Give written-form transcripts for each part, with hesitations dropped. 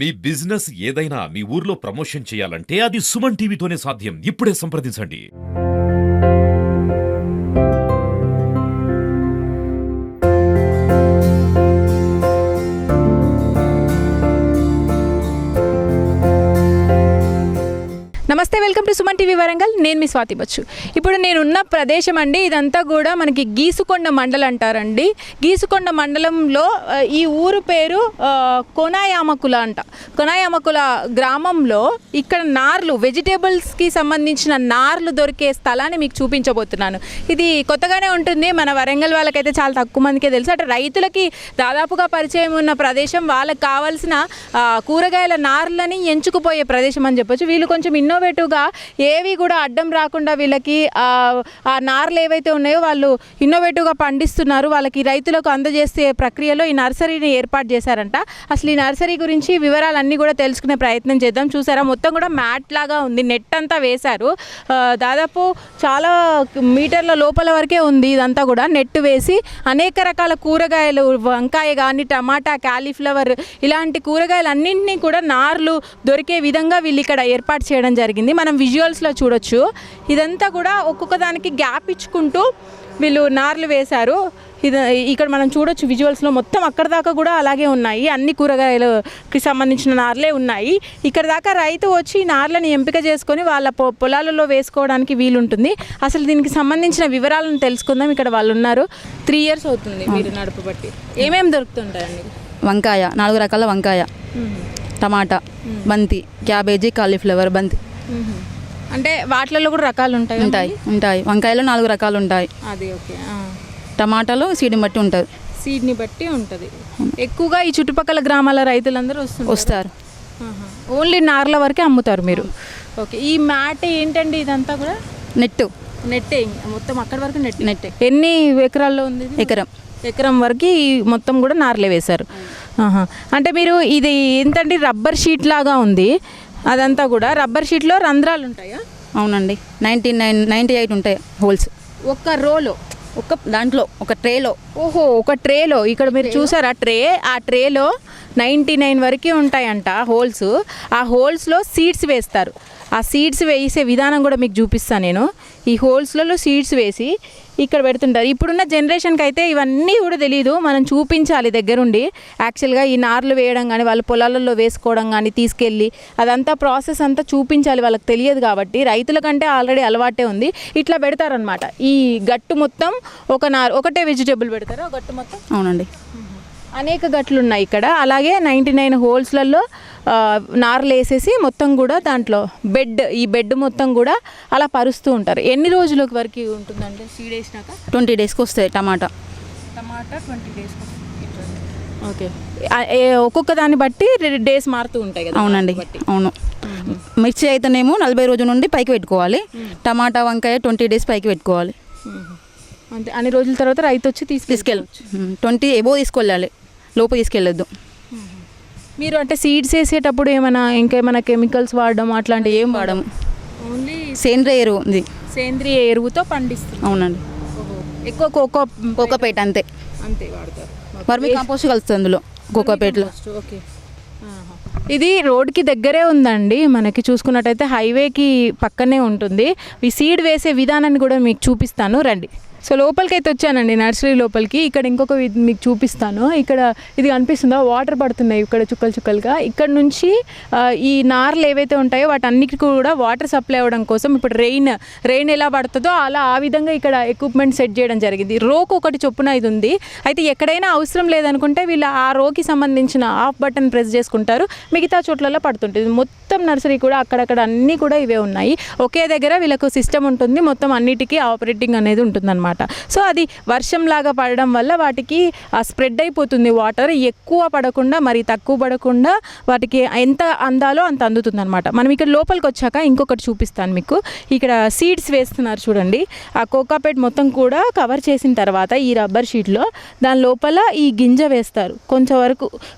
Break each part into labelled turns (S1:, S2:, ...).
S1: మీ business ఏదైనా మీ ఊర్లో promotion చేయాలంటే అది సుమన్ టీవీతోనే సాధ్యం. ఇప్పుడే సంప్రదించండి.
S2: నమస్తే, welcome to Suman TV Warangal. నేను మీ స్వాతి బచ్చు. ఇప్పుడు నేనున్న ప్రదేశం అండి, ఇదంతా కూడా మనకి గీసుకొండ మండలం అంటారండి. గీసుకొండ మండలంలో ఈ ఊరు పేరు కొనాయామకుల అంట. కొనాయామకుల గ్రామంలో ఇక్కడ నార్లు, వెజిటేబుల్స్కి సంబంధించిన నార్లు దొరికే స్థలాన్ని మీకు చూపించబోతున్నాను. ఇది కొత్తగానే ఉంటుంది, మన వరంగల్ వాళ్ళకైతే చాలా తక్కువ మందికే తెలుసు. అంటే రైతులకి దాదాపుగా పరిచయం ఉన్న ప్రదేశం, వాళ్ళకి కావాల్సిన కూరగాయల నార్లని ఎంచుకుపోయే ప్రదేశం అని చెప్పొచ్చు. వీళ్ళు కొంచెం ఇన్నోవేటివ్గా ఏవి కూడా అడ్డం రాకుండా వీళ్ళకి ఆ నార్లు ఏవైతే ఉన్నాయో వాళ్ళు ఇన్నోవేటివ్గా పండిస్తున్నారు. వాళ్ళకి రైతులకు అందజేసే ప్రక్రియలో ఈ నర్సరీని ఏర్పాటు చేశారంట. అసలు ఈ నర్సరీ గురించి వివరాలన్నీ కూడా తెలుసుకునే ప్రయత్నం చేద్దాం. చూసారా, మొత్తం కూడా మ్యాట్ లాగా ఉంది, నెట్ అంతా వేశారు. దాదాపు చాలా మీటర్ల లోపల వరకే ఉంది ఇదంతా కూడా. నెట్ వేసి అనేక రకాల కూరగాయలు, వంకాయ కానీ, టమాటా, కాలీఫ్లవర్ ఇలాంటి కూరగాయలు అన్నింటినీ కూడా నార్లు దొరికే విధంగా వీళ్ళు ఇక్కడ ఏర్పాటు చేయడం జరిగింది. మనం విజువల్స్లో చూడొచ్చు. ఇదంతా కూడా ఒక్కొక్క దానికి గ్యాప్ ఇచ్చుకుంటూ వీళ్ళు నార్లు వేశారు. ఇక్కడ మనం చూడొచ్చు విజువల్స్లో. మొత్తం అక్కడ దాకా కూడా అలాగే ఉన్నాయి, అన్ని కూరగాయలకి సంబంధించిన నార్లే ఉన్నాయి. ఇక్కడ దాకా రైతు వచ్చి నార్లను ఎంపిక చేసుకొని వాళ్ళ పొలాలలో వేసుకోవడానికి వీలుంటుంది. అసలు దీనికి సంబంధించిన వివరాలను తెలుసుకుందాం. ఇక్కడ వాళ్ళు ఉన్నారు. 3 years అవుతుంది మీరు నడుపుబట్టి. ఏమేమి దొరుకుతుంటాయండి?
S3: వంకాయ, 4 రకాల వంకాయ, టమాటా, బంతి, క్యాబేజీ, కాలీఫ్లవర్, బంతి.
S2: అంటే వాటిలలో కూడా రకాలు ఉంటాయి?
S3: ఉంటాయి. వంకాయలో 4 రకాలు ఉంటాయి.
S2: అది ఓకే.
S3: టమాటాలో సీడ్ని బట్టి ఉంటుంది.
S2: సీడ్ని బట్టి ఉంటుంది. ఎక్కువగా ఈ చుట్టుపక్కల గ్రామాల రైతులందరూ వస్తారు. ఓన్లీ నార్ల వరకే అమ్ముతారు మీరు? ఓకే. ఈ మ్యాట్ ఏంటండి? ఇదంతా కూడా నెట్టే మొత్తం అక్కడి వరకు నెట్టే. ఎన్ని ఎకరాల్లో ఉంది? ఎకరం వరకు మొత్తం కూడా నార్లే వేశారు. అంటే మీరు ఇది ఏంటంటే రబ్బర్ షీట్ లాగా ఉంది అదంతా కూడా. రబ్బర్ షీట్లో రంధ్రాలు ఉంటాయా?
S3: అవునండి. 98 ఉంటాయి హోల్స్
S2: ఒక రోలో,
S3: ఒక దాంట్లో, ఒక ట్రేలో.
S2: ఓహో, ఒక ట్రేలో. ఇక్కడ మీరు చూసారా ట్రే? ఆ ట్రేలో 99 వరకు ఉంటాయంట హోల్స్. ఆ హోల్స్లో సీడ్స్ వేస్తారు. ఆ సీడ్స్ వేసే విధానం కూడా మీకు చూపిస్తాను నేను. ఈ హోల్స్లలో సీడ్స్ వేసి ఇక్కడ పెడుతుంటారు. ఇప్పుడున్న జనరేషన్కి అయితే ఇవన్నీ కూడా తెలియదు, మనం చూపించాలి దగ్గరుండి. యాక్చువల్గా ఈ నార్లు వేయడం కానీ, వాళ్ళ పొలాలలో వేసుకోవడం కానీ, తీసుకెళ్ళి అదంతా ప్రాసెస్ అంతా చూపించాలి. వాళ్ళకి తెలియదు కాబట్టి. రైతుల కంటే ఆల్రెడీ అలవాటే ఉంది. ఇట్లా పెడతారనమాట. ఈ గట్టు మొత్తం ఒకటే వెజిటేబుల్ పెడతారు. ఆ గట్టు మొత్తం?
S3: అవునండి.
S2: అనేక గట్లు ఉన్నాయి ఇక్కడ. అలాగే 99 హోల్స్లలో నార్లు వేసేసి మొత్తం కూడా దాంట్లో ఈ బెడ్ మొత్తం కూడా అలా పరుస్తూ ఉంటారు. ఎన్ని రోజుల వరకు ఉంటుందంటే సీడ్ వేసినాక?
S3: 20 డేస్కి వస్తాయి. టమాటా
S2: 20 డేస్కి. ఓకే. ఒక్కొక్క దాన్ని బట్టి డేస్ మారుతూ ఉంటాయి కదా?
S3: అవునండి, అవును. మిర్చి అయితేనేమో 40 రోజుల నుండి పైకి పెట్టుకోవాలి. టమాటా, వంకాయ 20 డేస్ పైకి పెట్టుకోవాలి.
S2: అంతే. అన్ని రోజుల తర్వాత రైతు వచ్చి తీసుకెళ్ళచ్చు.
S3: 20 ఎబో తీసుకెళ్ళాలి, లోపు తీసుకెళ్ళొద్దు.
S2: మీరు అంటే సీడ్స్ వేసేటప్పుడు ఇంకేమైనా కెమికల్స్ వాడడం అట్లాంటివి ఏం వాడము? ఓన్లీ
S3: సేంద్రియ ఎరువు ఉంది.
S2: సేంద్రియ ఎరువుతో పండిస్తుంది.
S3: అవునండి.
S2: ఎక్కువ
S3: కోకోపేట అంతే
S2: వాడతారు.
S3: వర్మి కాంపోస్ట్ కలుస్తుంది అందులో, కోకోపేటలో.
S2: ఓకే. ఇది రోడ్కి దగ్గరే ఉందండి. మనకి చూసుకున్నట్టయితే హైవేకి పక్కనే ఉంటుంది. ఈ సీడ్ వేసే విధానాన్ని కూడా మీకు చూపిస్తాను, రండి. సో లోపలికి అయితే వచ్చానండి, నర్సరీ లోపలికి. ఇక్కడ ఇంకొక మీకు చూపిస్తాను. ఇక్కడ ఇది కనిపిస్తుందా, వాటర్ పడుతున్నాయి ఇక్కడ చుక్కలు చుక్కలుగా. ఇక్కడ నుంచి ఈ నార్లు ఏవైతే ఉంటాయో వాటన్నిటికీ కూడా వాటర్ సప్లై అవ్వడం కోసం ఇప్పుడు రెయిన్ ఎలా పడుతుందో అలా ఆ విధంగా ఇక్కడ ఎక్విప్మెంట్ సెట్ చేయడం జరిగింది. రోకి ఒకటి చొప్పున ఇది ఉంది. అయితే ఎక్కడైనా అవసరం లేదనుకుంటే వీళ్ళు ఆ రోకి సంబంధించిన ఆఫ్ బటన్ ప్రెస్ చేసుకుంటారు, మిగతా చోట్లలో పడుతుంటుంది. మొత్తం నర్సరీ కూడా అక్కడక్కడ అన్నీ కూడా ఇవే ఉన్నాయి. ఒకే దగ్గర వీళ్ళకు సిస్టమ్ ఉంటుంది, మొత్తం అన్నిటికీ ఆపరేటింగ్ అనేది ఉంటుందన్నమాట. సో అది వర్షంలాగా పడడం వల్ల వాటికి స్ప్రెడ్ అయిపోతుంది వాటర్. ఎక్కువ పడకుండా మరి తక్కువ పడకుండా వాటికి ఎంత అందాలో అంత అందుతుంది అనమాట. మనం ఇక్కడ లోపలికి వచ్చాక ఇంకొకటి చూపిస్తాను మీకు. ఇక్కడ సీడ్స్ వేస్తున్నారు చూడండి. ఆ కోకాపేట్ మొత్తం కూడా కవర్ చేసిన తర్వాత ఈ రబ్బర్ షీట్లో దాని లోపల ఈ గింజ వేస్తారు.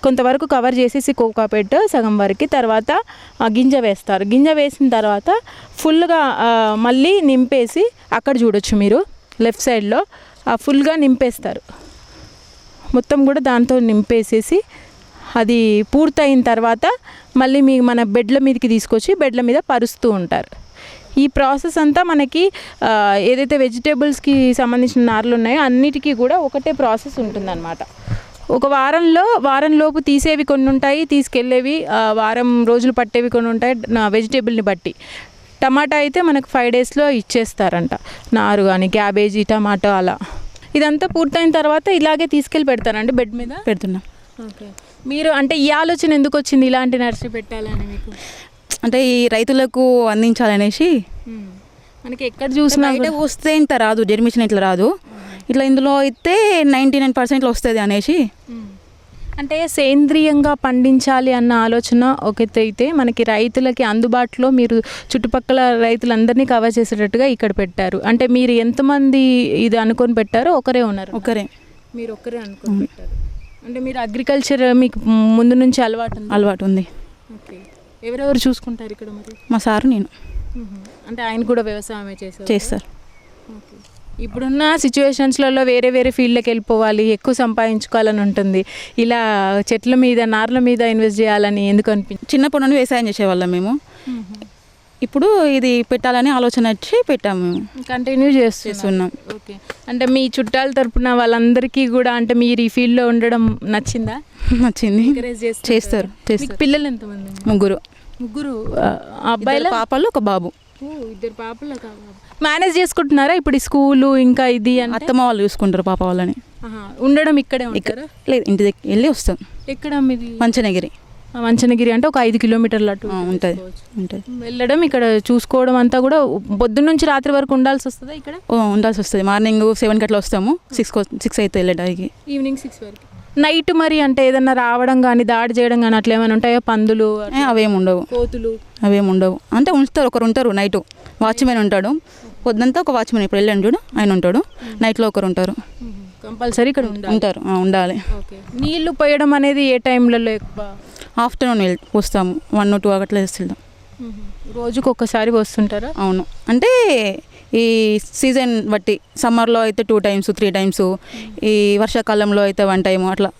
S2: కొంతవరకు కవర్ చేసేసి కోకాపేట్ సగం వరకు, తర్వాత గింజ వేస్తారు. గింజ వేసిన తర్వాత ఫుల్గా మళ్ళీ నింపేసి అక్కడ చూడొచ్చు మీరు లెఫ్ట్ సైడ్లో ఫుల్గా నింపేస్తారు. మొత్తం కూడా దాంతో నింపేసేసి అది పూర్తయిన తర్వాత మళ్ళీ మన బెడ్ల మీదకి తీసుకొచ్చి బెడ్ల మీద పరుస్తూ ఉంటారు. ఈ ప్రాసెస్ అంతా మనకి ఏదైతే వెజిటేబుల్స్కి సంబంధించిన నార్లు ఉన్నాయో అన్నిటికీ కూడా ఒకటే ప్రాసెస్ ఉంటుందన్నమాట. ఒక వారంలోపు తీసేవి కొన్ని ఉంటాయి, తీసుకెళ్ళేవి వారం రోజులు పట్టేవి కొన్ని ఉంటాయి వెజిటేబుల్ని బట్టి. టమాటా అయితే మనకు 5 డేస్లో ఇచ్చేస్తారంట, నారు కానీ క్యాబేజీ టమాటా అలా. ఇదంతా పూర్తయిన తర్వాత ఇలాగే తీసుకెళ్ళి పెడతారండి బెడ్ మీద?
S3: పెడుతున్నాం.
S2: ఓకే. మీరు అంటే ఈ ఆలోచన ఎందుకు వచ్చింది ఇలాంటి నర్సరీ పెట్టాలని మీకు?
S3: అంటే ఈ రైతులకు అందించాలనేసి.
S2: మనకి ఎక్కడ చూసినా
S3: బయట వస్తే ఇంత రాదు, జర్మిషన్ ఇట్లా రాదు, ఇట్లా ఇందులో అయితే 99% వస్తుంది అనేసి.
S2: అంటే సేంద్రియంగా పండించాలి అన్న ఆలోచన ఒకటైతే మనకి రైతులకి అందుబాటులో మీరు చుట్టుపక్కల రైతులందరినీ కవర్ చేసేటట్టుగా ఇక్కడ పెట్టారు. అంటే మీరు ఎంతమంది ఇది అనుకొని పెట్టారో? ఒకరే ఉన్నారు?
S3: ఒకరే.
S2: మీరు ఒకరే అనుకొని పెట్టారు. అంటే మీరు అగ్రికల్చర్ మీకు ముందు నుంచి
S3: అలవాటు ఉంది.
S2: ఓకే. ఎవరెవరు చూసుకుంటారు ఇక్కడ మరి?
S3: మా సారు నేను.
S2: అంటే ఆయన కూడా వ్యవసాయమే
S3: చేస్తారు.
S2: ఇప్పుడున్న సిచ్యువేషన్స్లలో వేరే వేరే ఫీల్డ్కి వెళ్ళిపోవాలి, ఎక్కువ సంపాదించుకోవాలని ఉంటుంది. ఇలా చెట్ల మీద నార్ల మీద ఇన్వెస్ట్ చేయాలని ఎందుకు అనిపించింది?
S3: చిన్నప్పటి నుండి వ్యవసాయం చేసేవాళ్ళం మేము. ఇప్పుడు ఇది పెట్టాలని ఆలోచన వచ్చి పెట్టాము, మేము
S2: కంటిన్యూ చేస్తున్నాం. ఓకే. అంటే మీ చుట్టాల తరపున వాళ్ళందరికీ కూడా అంటే మీరు ఈ ఫీల్డ్లో ఉండడం నచ్చిందా?
S3: నచ్చింది. చేస్తారు.
S2: పిల్లలు ఎంతమంది? ముగ్గురు అబ్బాయిలు,
S3: పాపలు, ఒక బాబు.
S2: 2 పాపలు. మేనేజ్ చేసుకుంటున్నారా ఇప్పుడు ఈ స్కూలు ఇంకా ఇది?
S3: అత్తమ్మ వాళ్ళు చూసుకుంటారు పాప వాళ్ళని.
S2: ఉండడం ఇక్కడే ఉంటారా?
S3: లేదు, ఇంటి దగ్గర వెళ్ళి వస్తాం.
S2: ఎక్కడ మీది?
S3: మంచనగిరి
S2: అంటే ఒక 5 కిలోమీటర్ల అటు
S3: ఉంటుంది.
S2: వెళ్ళడం, ఇక్కడ చూసుకోవడం అంతా కూడా పొద్దున్న నుంచి రాత్రి వరకు ఉండాల్సి వస్తుందా ఇక్కడ?
S3: ఉండాల్సి వస్తుంది. మార్నింగ్ 7 గంటల వస్తాము, 6 అయితే వెళ్ళడానికి.
S2: ఈవినింగ్ 6 వరకు. నైట్ మరి అంటే ఏదన్నా రావడం కానీ దాడి చేయడం కానీ అట్లా ఏమైనా ఉంటాయో? పందులు
S3: అవేమి ఉండవు,
S2: కోతులు
S3: అవేమి ఉండవు. అంటే ఉంచుతారు, ఒకరు ఉంటారు నైట్, వాచ్మెన్ ఉంటాడు. పొద్దుంతా ఒక వాచ్మెన్, ఇప్పుడు వెళ్ళండి చూడు ఆయన ఉంటాడు, నైట్లో ఒకరు ఉంటారు.
S2: కంపల్సరీ ఇక్కడ
S3: ఉంటారు, ఉండాలి.
S2: నీళ్లు పోయడం అనేది ఏ టైంలలో ఎక్కువ?
S3: ఆఫ్టర్నూన్ పోస్తాము, 1 or 2 అట్లా వేస్తాం.
S2: రోజుకు ఒక్కసారి పోస్తుంటారా?
S3: అవును. అంటే ఈ సీజన్ బట్టి సమ్మర్లో అయితే 2 times 3 times, ఈ వర్షాకాలంలో అయితే 1 time అట్లా.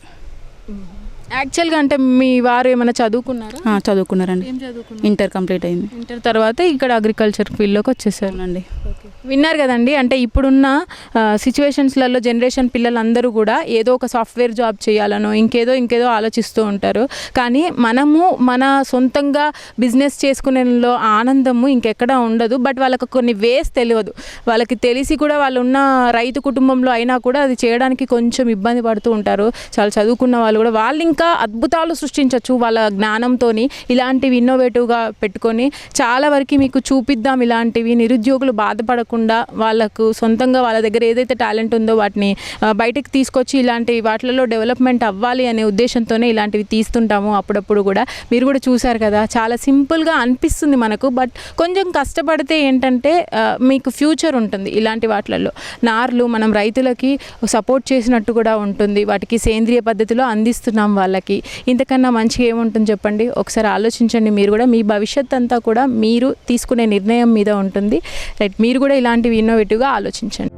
S2: యాక్చువల్గా అంటే మీ వారు ఏమైనా చదువుకున్నారా?
S3: చదువుకున్నారండి.
S2: ఏం చదువుకున్నారు?
S3: ఇంటర్ కంప్లీట్ అయింది.
S2: ఇంటర్ తర్వాత ఇక్కడ అగ్రికల్చర్ ఫీల్డ్లోకి వచ్చేసారండి.
S3: ఓకే.
S2: విన్నారు కదండి. అంటే ఇప్పుడున్న సిచ్యువేషన్స్లలో జనరేషన్ పిల్లలందరూ కూడా ఏదో ఒక సాఫ్ట్వేర్ జాబ్ చేయాలనో ఇంకేదో ఆలోచిస్తూ ఉంటారు. కానీ మనము మన సొంతంగా బిజినెస్ చేసుకునేలో ఆనందము ఇంకెక్కడా ఉండదు. బట్ వాళ్ళకి కొన్ని వేస్ తెలియదు. వాళ్ళకి తెలిసి కూడా వాళ్ళు ఉన్న రైతు కుటుంబంలో అయినా కూడా అది చేయడానికి కొంచెం ఇబ్బంది పడుతూ ఉంటారు. చాలా చదువుకున్న వాళ్ళు కూడా వాళ్ళు ఇంకా అద్భుతాలు సృష్టించవచ్చు వాళ్ళ జ్ఞానంతో. ఇలాంటివి ఇన్నోవేటివ్గా పెట్టుకొని చాలా వరకు మీకు చూపిద్దాం. ఇలాంటివి నిరుద్యోగులు బాధపడకుండా వాళ్ళకు సొంతంగా వాళ్ళ దగ్గర ఏదైతే టాలెంట్ ఉందో వాటిని బయటకు తీసుకొచ్చి ఇలాంటి వాటిలలో డెవలప్మెంట్ అవ్వాలి అనే ఉద్దేశంతోనే ఇలాంటివి తీస్తుంటాము అప్పుడప్పుడు కూడా. మీరు కూడా చూసారు కదా, చాలా సింపుల్గా అనిపిస్తుంది మనకు. బట్ కొంచెం కష్టపడితే ఏంటంటే మీకు ఫ్యూచర్ ఉంటుంది ఇలాంటి వాటిలలో. నార్లు మనం రైతులకి సపోర్ట్ చేసినట్టు కూడా ఉంటుంది. వాటికి సేంద్రియ పద్ధతిలో అందిస్తున్నాం వాళ్ళకి. ఇంతకన్నా మంచిగా ఏముంటుంది చెప్పండి? ఒకసారి ఆలోచించండి మీరు కూడా. మీ భవిష్యత్ అంతా కూడా మీరు తీసుకునే నిర్ణయం మీద ఉంటుంది. రైట్, మీరు కూడా ఇలాంటివి ఇన్నోవేటివ్గా ఆలోచించండి.